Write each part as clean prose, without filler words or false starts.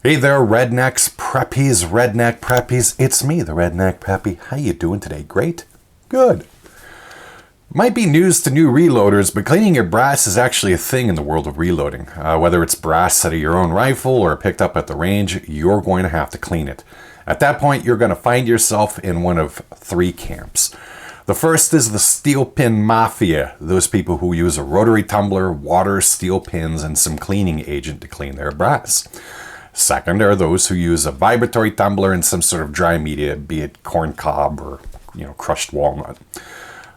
Hey there, Rednecks, Preppies, Redneck Preppies. It's me, the Redneck Preppy. How you doing today? Great? Good. Might be news to new reloaders, but cleaning your brass is actually a thing in the world of reloading. Whether it's brass out of your own rifle or picked up at the range, you're going to have to clean it. At that point, you're going to find yourself in one of three camps. The first is the steel pin mafia, those people who use a rotary tumbler, water, steel pins, and some cleaning agent to clean their brass. Second are those who use a vibratory tumbler and some sort of dry media, be it corn cob or crushed walnut.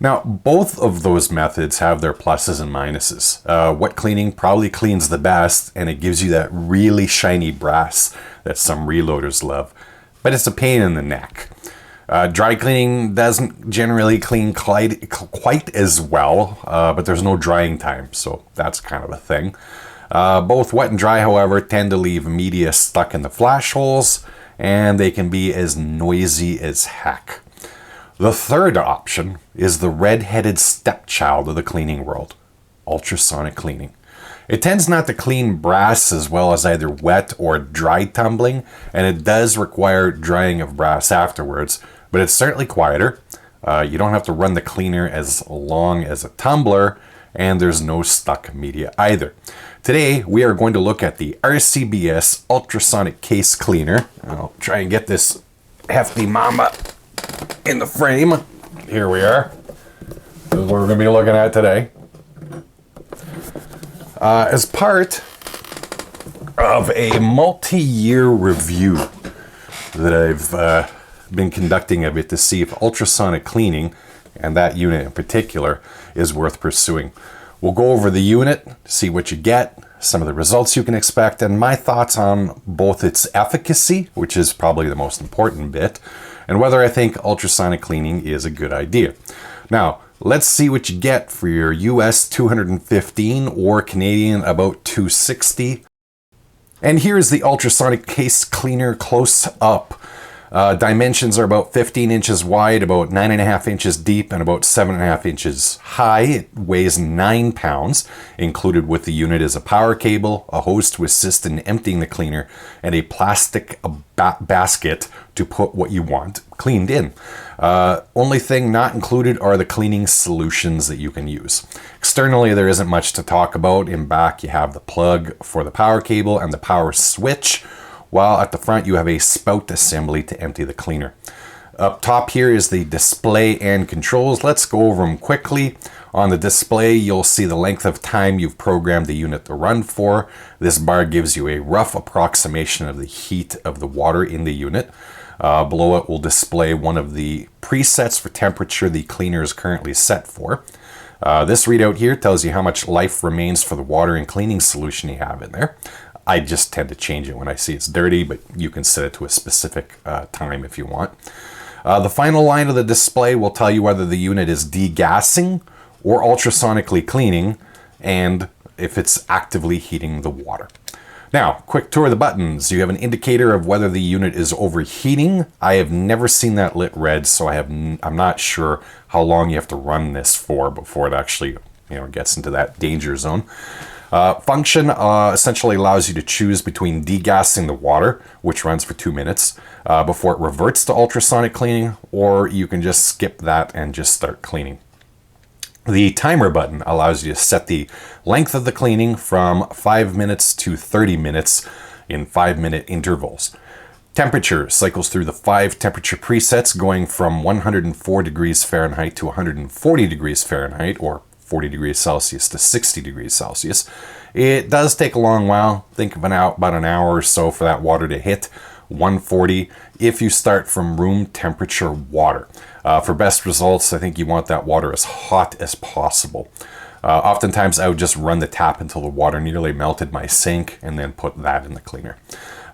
Now, both of those methods have their pluses and minuses. Wet cleaning probably cleans the best, and it gives you that really shiny brass that some reloaders love, but it's a pain in the neck. Dry cleaning doesn't generally clean quite as well, but there's no drying time, so that's kind of a thing. Both wet and dry, however, tend to leave media stuck in the flash holes, and they can be as noisy as heck. The third option is the red-headed stepchild of the cleaning world, ultrasonic cleaning. It tends not to clean brass as well as either wet or dry tumbling, and it does require drying of brass afterwards, but it's certainly quieter. You don't have to run the cleaner as long as a tumbler, and there's no stuck media either. Today, we are going to look at the RCBS Ultrasonic Case Cleaner. I'll try and get this hefty mama in the frame. Here we are. This is what we're going to be looking at today. As part of a multi-year review that I've been conducting of it to see if ultrasonic cleaning, and that unit in particular, is worth pursuing. We'll go over the unit, see what you get, some of the results you can expect, and my thoughts on both its efficacy, which is probably the most important bit, and whether I think ultrasonic cleaning is a good idea. Now, let's see what you get for your US 215 or Canadian about 260. And here's the ultrasonic case cleaner close up. Dimensions are about 15 inches wide, about 9.5 inches deep, and about 7.5 inches high. It weighs 9 pounds. Included with the unit is a power cable, a hose to assist in emptying the cleaner, and a plastic basket to put what you want cleaned in. Only thing not included are the cleaning solutions that you can use. Externally, there isn't much to talk about. In back, you have the plug for the power cable and the power switch, while at the front you have a spout assembly to empty the cleaner. Up top here is the display and controls. Let's go over them quickly. On the display, you'll see the length of time you've programmed the unit to run for. This bar gives you a rough approximation of the heat of the water in the unit. Below it will display one of the presets for temperature the cleaner is currently set for. This readout here tells you how much life remains for the water and cleaning solution you have in there. I just tend to change it when I see it's dirty, but you can set it to a specific time if you want. The final line of the display will tell you whether the unit is degassing or ultrasonically cleaning, and if it's actively heating the water. Now, quick tour of the buttons. You have an indicator of whether the unit is overheating. I have never seen that lit red, so I'm not sure how long you have to run this for before it actually gets into that danger zone. Function essentially allows you to choose between degassing the water, which runs for 2 minutes, before it reverts to ultrasonic cleaning, or you can just skip that and just start cleaning. The timer button allows you to set the length of the cleaning from 5 minutes to 30 minutes in 5-minute intervals. Temperature cycles through the 5 temperature presets, going from 104 degrees Fahrenheit to 140 degrees Fahrenheit, or 40 degrees Celsius to 60 degrees Celsius. It does take a long while. Think of about an hour or so for that water to hit 140 if you start from room temperature water. For best results, I think you want that water as hot as possible. Oftentimes I would just run the tap until the water nearly melted my sink and then put that in the cleaner.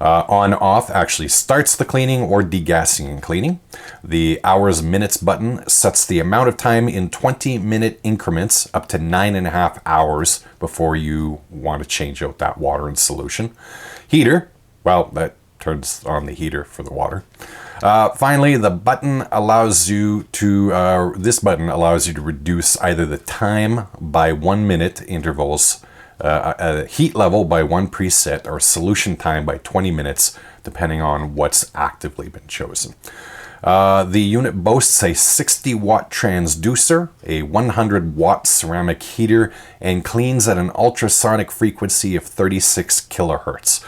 On/off actually starts the cleaning or degassing and cleaning. The hours minutes button sets the amount of time in 20-minute increments up to 9.5 hours before you want to change out that water in solution. Heater, well, that turns on the heater for the water. Finally, the button allows you to, this button allows you to reduce either the time by 1 minute intervals a heat level by 1 preset, or solution time by 20 minutes, depending on what's actively been chosen. The unit boasts a 60 watt transducer, a 100 watt ceramic heater, and cleans at an ultrasonic frequency of 36 kilohertz.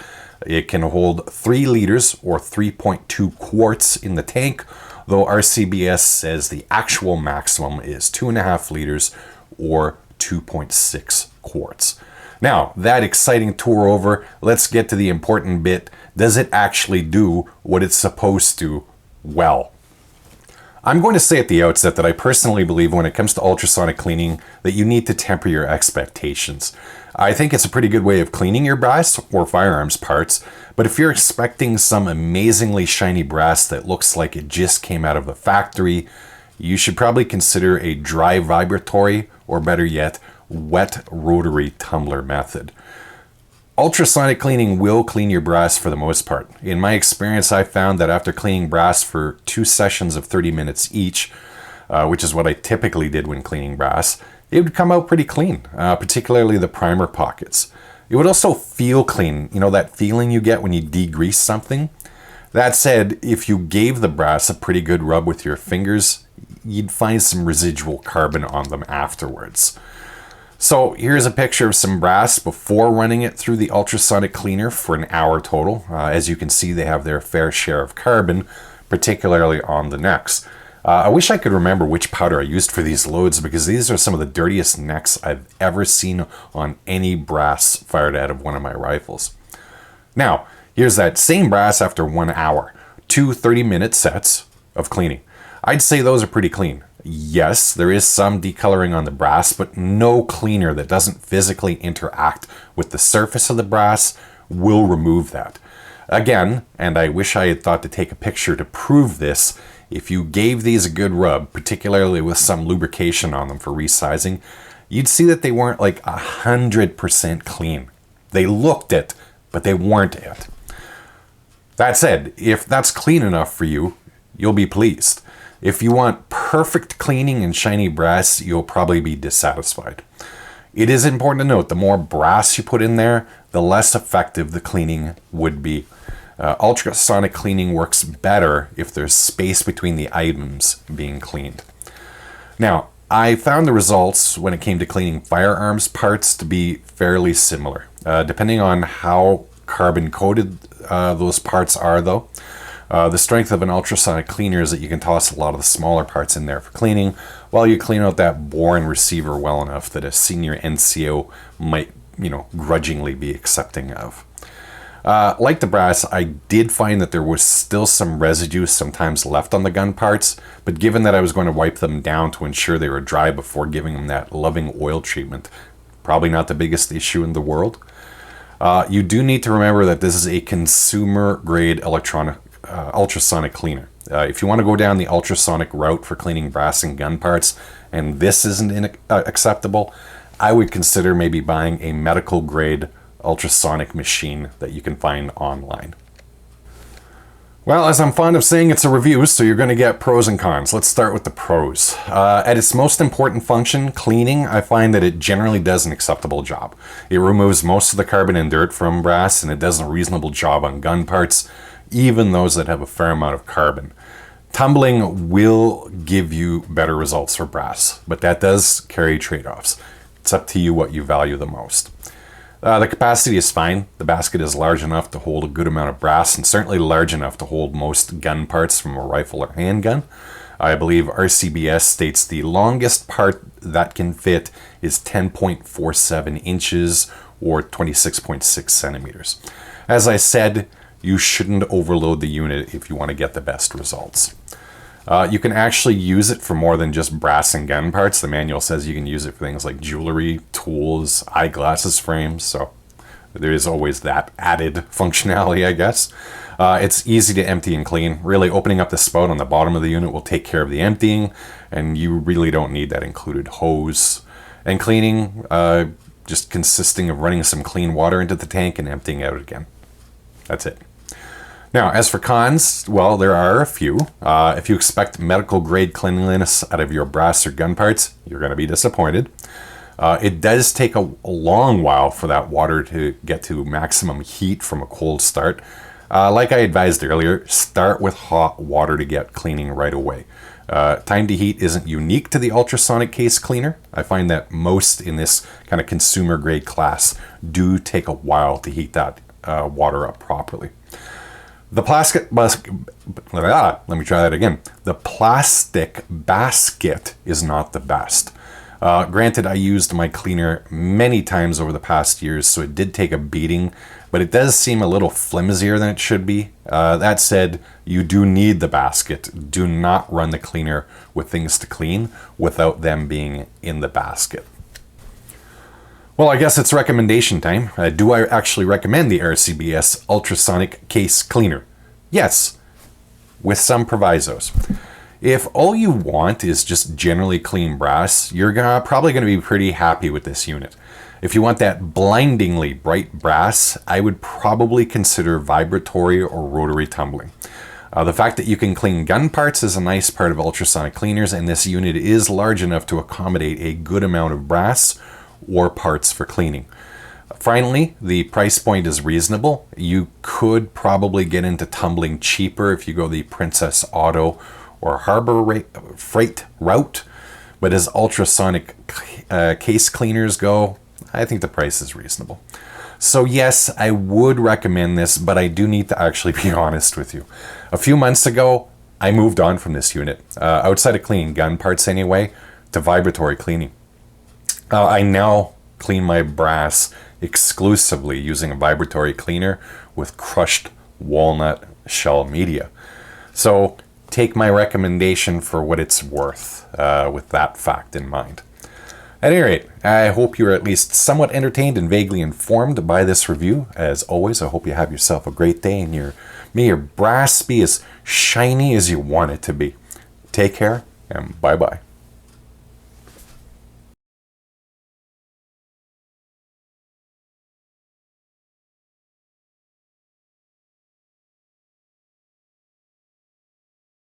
It can hold 3 liters or 3.2 quarts in the tank, though RCBS says the actual maximum is 2.5 liters or 2.6 quarts. Now, that exciting tour over, let's get to the important bit. Does it actually do what it's supposed to well? I'm going to say at the outset that I personally believe when it comes to ultrasonic cleaning that you need to temper your expectations. I think it's a pretty good way of cleaning your brass or firearms parts, but if you're expecting some amazingly shiny brass that looks like it just came out of the factory, you should probably consider a dry vibratory, or better yet, wet rotary tumbler method. Ultrasonic cleaning will clean your brass for the most part. In my experience, I found that after cleaning brass for 2 sessions of 30 minutes each, which is what I typically did when cleaning brass, it would come out pretty clean, particularly the primer pockets. It would also feel clean, you know, that feeling you get when you degrease something. That said, if you gave the brass a pretty good rub with your fingers, you'd find some residual carbon on them afterwards. So here's a picture of some brass before running it through the ultrasonic cleaner for an hour total. As you can see, they have their fair share of carbon, particularly on the necks. I wish I could remember which powder I used for these loads, because these are some of the dirtiest necks I've ever seen on any brass fired out of one of my rifles. Now, here's that same brass after 1 hour, 2 30-minute sets of cleaning. I'd say those are pretty clean. Yes, there is some decoloring on the brass, but no cleaner that doesn't physically interact with the surface of the brass will remove that. Again, and I wish I had thought to take a picture to prove this, if you gave these a good rub, particularly with some lubrication on them for resizing, you'd see that they weren't like 100% clean. They looked it, but they weren't it. That said, if that's clean enough for you, you'll be pleased. If you want perfect cleaning and shiny brass, you'll probably be dissatisfied. It is important to note the more brass you put in there, the less effective the cleaning would be. Ultrasonic cleaning works better if there's space between the items being cleaned. Now, I found the results when it came to cleaning firearms parts to be fairly similar. Depending on how carbon coated those parts are, though. The strength of an ultrasonic cleaner is that you can toss a lot of the smaller parts in there for cleaning, while you clean out that bore and receiver well enough that a senior NCO might, grudgingly be accepting of. Like the brass, I did find that there was still some residue sometimes left on the gun parts, but given that I was going to wipe them down to ensure they were dry before giving them that loving oil treatment, probably not the biggest issue in the world. You do need to remember that this is a consumer-grade ultrasonic cleaner. If you want to go down the ultrasonic route for cleaning brass and gun parts, and this isn't acceptable, I would consider maybe buying a medical-grade ultrasonic machine that you can find online. Well, as I'm fond of saying, it's a review, so you're going to get pros and cons. Let's start with the pros. At its most important function, cleaning, I find that it generally does an acceptable job. It removes most of the carbon and dirt from brass, and it does a reasonable job on gun parts, even those that have a fair amount of carbon. Tumbling will give you better results for brass, but that does carry trade-offs. It's up to you what you value the most. The capacity is fine. The basket is large enough to hold a good amount of brass, and certainly large enough to hold most gun parts from a rifle or handgun. I believe RCBS states the longest part that can fit is 10.47 inches or 26.6 centimeters. As I said, you shouldn't overload the unit if you want to get the best results. You can actually use it for more than just brass and gun parts. The manual says you can use it for things like jewelry, tools, eyeglasses frames, so there is always that added functionality, I guess. It's easy to empty and clean. Really, opening up the spout on the bottom of the unit will take care of the emptying, and you really don't need that included hose. And cleaning, just consisting of running some clean water into the tank and emptying out again. That's it. Now, as for cons, well, there are a few. If you expect medical grade cleanliness out of your brass or gun parts, you're going to be disappointed. It does take a long while for that water to get to maximum heat from a cold start. Like I advised earlier, start with hot water to get cleaning right away. Time to heat isn't unique to the ultrasonic case cleaner. I find that most in this kind of consumer grade class do take a while to heat that water up properly. The plastic let me try that again. The plastic basket is not the best. Granted, I used my cleaner many times over the past years, so it did take a beating, but it does seem a little flimsier than it should be. That said, you do need the basket. Do not run the cleaner with things to clean without them being in the basket. Well, I guess it's recommendation time. Do I actually recommend the RCBS Ultrasonic Case Cleaner? Yes, with some provisos. If all you want is just generally clean brass, you're probably going to be pretty happy with this unit. If you want that blindingly bright brass, I would probably consider vibratory or rotary tumbling. The fact that you can clean gun parts is a nice part of ultrasonic cleaners, and this unit is large enough to accommodate a good amount of brass or parts for cleaning. Finally, the price point is reasonable. You could probably get into tumbling cheaper if you go the Princess Auto or Harbor Freight route, but as ultrasonic case cleaners go, I think the price is reasonable. So yes, I would recommend this, but I do need to actually be honest with you. A few months ago, I moved on from this unit, outside of cleaning gun parts anyway, to vibratory cleaning. I now clean my brass exclusively using a vibratory cleaner with crushed walnut shell media. So take my recommendation for what it's worth, with that fact in mind. At any rate, I hope you're at least somewhat entertained and vaguely informed by this review. As always, I hope you have yourself a great day and may your brass be as shiny as you want it to be. Take care and bye-bye.